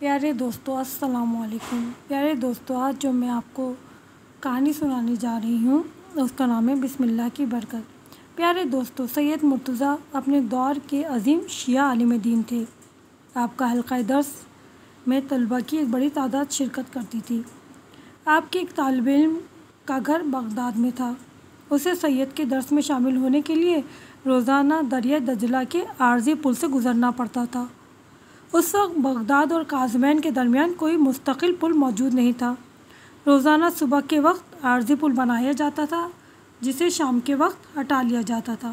پیارے دوستو السلام علیکم۔ پیارے دوستو، آج جو میں آپ کو کہانی سنانے جا رہی ہوں اس کا نام ہے بسم اللہ کی برکت۔ پیارے دوستو، سید مرتضیٰ اپنے دور کے عظیم شیعہ عالم دین تھے۔ آپ کا حلقہ درس میں طلباء کی ایک بڑی تعداد شرکت کرتی تھی۔ آپ کے ایک طالب علم کا گھر بغداد میں تھا۔ اسے سید کے درس میں شامل ہونے کے لیے روزانہ دریائے دجلہ کے عارضی پل سے گزرنا پڑتا تھا۔ اس وقت بغداد اور قازوین کے درمیان کوئی مستقل پل موجود نہیں تھا۔ روزانہ صبح کے وقت عارضی پل بنایا جاتا تھا جسے شام کے وقت ہٹا لیا جاتا تھا۔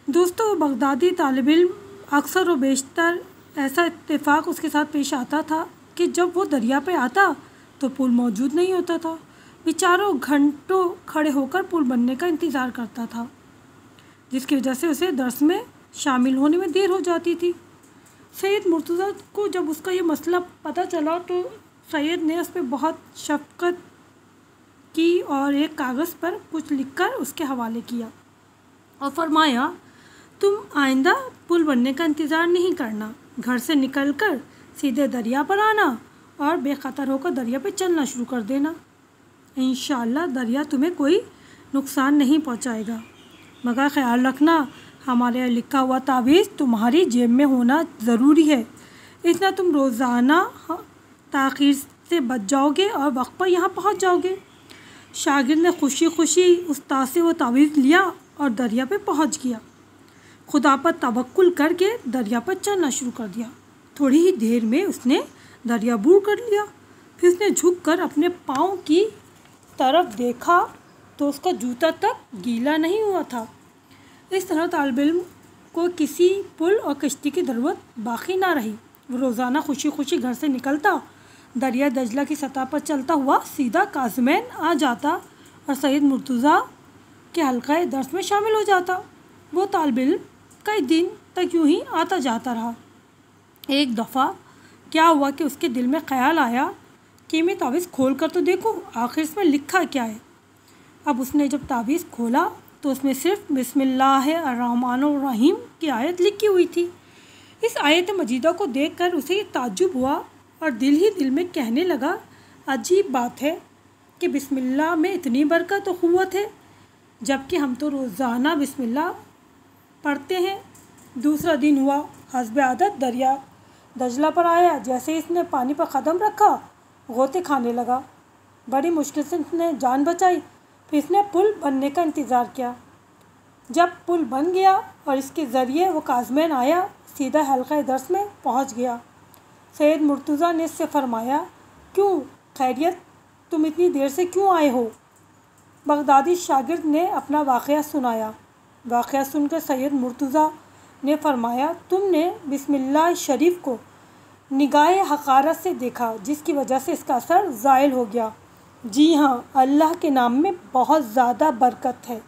دوستو، بغدادی طالب علم اکثر و بیشتر ایسا اتفاق اس کے ساتھ پیش آتا تھا کہ جب وہ دریا پہ آتا تو پل موجود نہیں ہوتا تھا۔ بیچارہ گھنٹوں کھڑے ہو کر پل بننے کا انتظار کرتا تھا، جس کی وجہ سے اسے درس میں شامل ہونے میں دیر ہو جاتی تھی۔ سید مرتضیٰ کو جب اس کا یہ مسئلہ پتہ چلا تو سید نے اس پہ بہت شفقت کی اور ایک کاغذ پر کچھ لکھ کر اس کے حوالے کیا اور فرمایا، تم آئندہ پل بننے کا انتظار نہیں کرنا، گھر سے نکل کر سیدھے دریا پر آنا اور بے خطر ہو کر دریا پہ چلنا شروع کر دینا۔ انشاءاللہ دریا تمہیں کوئی نقصان نہیں پہنچائے گا، مگر خیال رکھنا ہمارے لکھا ہوا تعویذ تمہاری جیب میں ہونا ضروری ہے، اتنا تم روزانہ تاخیر سے بچ جاؤ گے اور وقت پر یہاں پہنچ جاؤ گے۔ شاگرد نے خوشی خوشی استاد سے وہ تعویذ لیا اور دریا پہ پہنچ گیا۔ خدا پر توکل کر کے دریا پر چلنا شروع کر دیا۔ تھوڑی ہی دیر میں اس نے دریا عبور کر لیا۔ پھر اس نے جھک کر اپنے پاؤں کی طرف دیکھا تو اس کا جوتا تک گیلا نہیں ہوا تھا۔ اس طرح طالب علم کو کسی پل اور کشتی کی ضرورت باقی نہ رہی۔ وہ روزانہ خوشی خوشی گھر سے نکلتا، دریا دجلہ کی سطح پر چلتا ہوا سیدھا قازوین آ جاتا اور سید مرتضیٰ کے حلقہ درس میں شامل ہو جاتا۔ وہ طالب علم کئی دن تک یوں ہی آتا جاتا رہا۔ ایک دفعہ کیا ہوا کہ اس کے دل میں خیال آیا کہ میں تعویذ کھول کر تو دیکھوں آخر اس میں لکھا کیا ہے۔ اب اس نے جب تعویذ کھولا تو اس میں صرف بسم اللہ الرحمن الرحیم کی آیت لکھی ہوئی تھی۔ اس آیت مجیدہ کو دیکھ کر اسے یہ تعجب ہوا اور دل ہی دل میں کہنے لگا، عجیب بات ہے کہ بسم اللہ میں اتنی برکت و قوت ہے، جبکہ ہم تو روزانہ بسم اللہ پڑھتے ہیں۔ دوسرا دن ہوا، حسب عادت دریا دجلہ پر آیا۔ جیسے اس نے پانی پر قدم رکھا غوطے کھانے لگا۔ بڑی مشکل سے اس نے جان بچائی۔ پھر اس نے پل بننے کا انتظار کیا۔ جب پل بن گیا اور اس کے ذریعے وہ قازوین آیا، سیدھا حلقہ درس میں پہنچ گیا۔ سید مرتضیٰ نے اس سے فرمایا، کیوں خیریت، تم اتنی دیر سے کیوں آئے ہو؟ بغدادی شاگرد نے اپنا واقعہ سنایا۔ واقعہ سن کر سید مرتضیٰ نے فرمایا، تم نے بسم اللہ شریف کو نگاہ حقارت سے دیکھا، جس کی وجہ سے اس کا اثر زائل ہو گیا۔ جی ہاں، اللہ کے نام میں بہت زیادہ برکت ہے،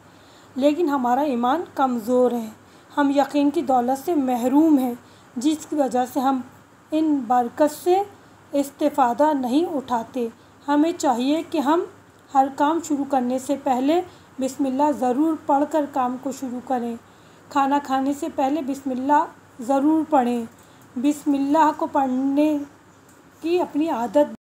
لیکن ہمارا ایمان کمزور ہے، ہم یقین کی دولت سے محروم ہیں، جس کی وجہ سے ہم ان برکت سے استفادہ نہیں اٹھاتے۔ ہمیں چاہیے کہ ہم ہر کام شروع کرنے سے پہلے بسم اللہ ضرور پڑھ کر کام کو شروع کریں۔ کھانا کھانے سے پہلے بسم اللہ ضرور پڑھیں۔ بسم اللہ کو پڑھنے کی اپنی عادت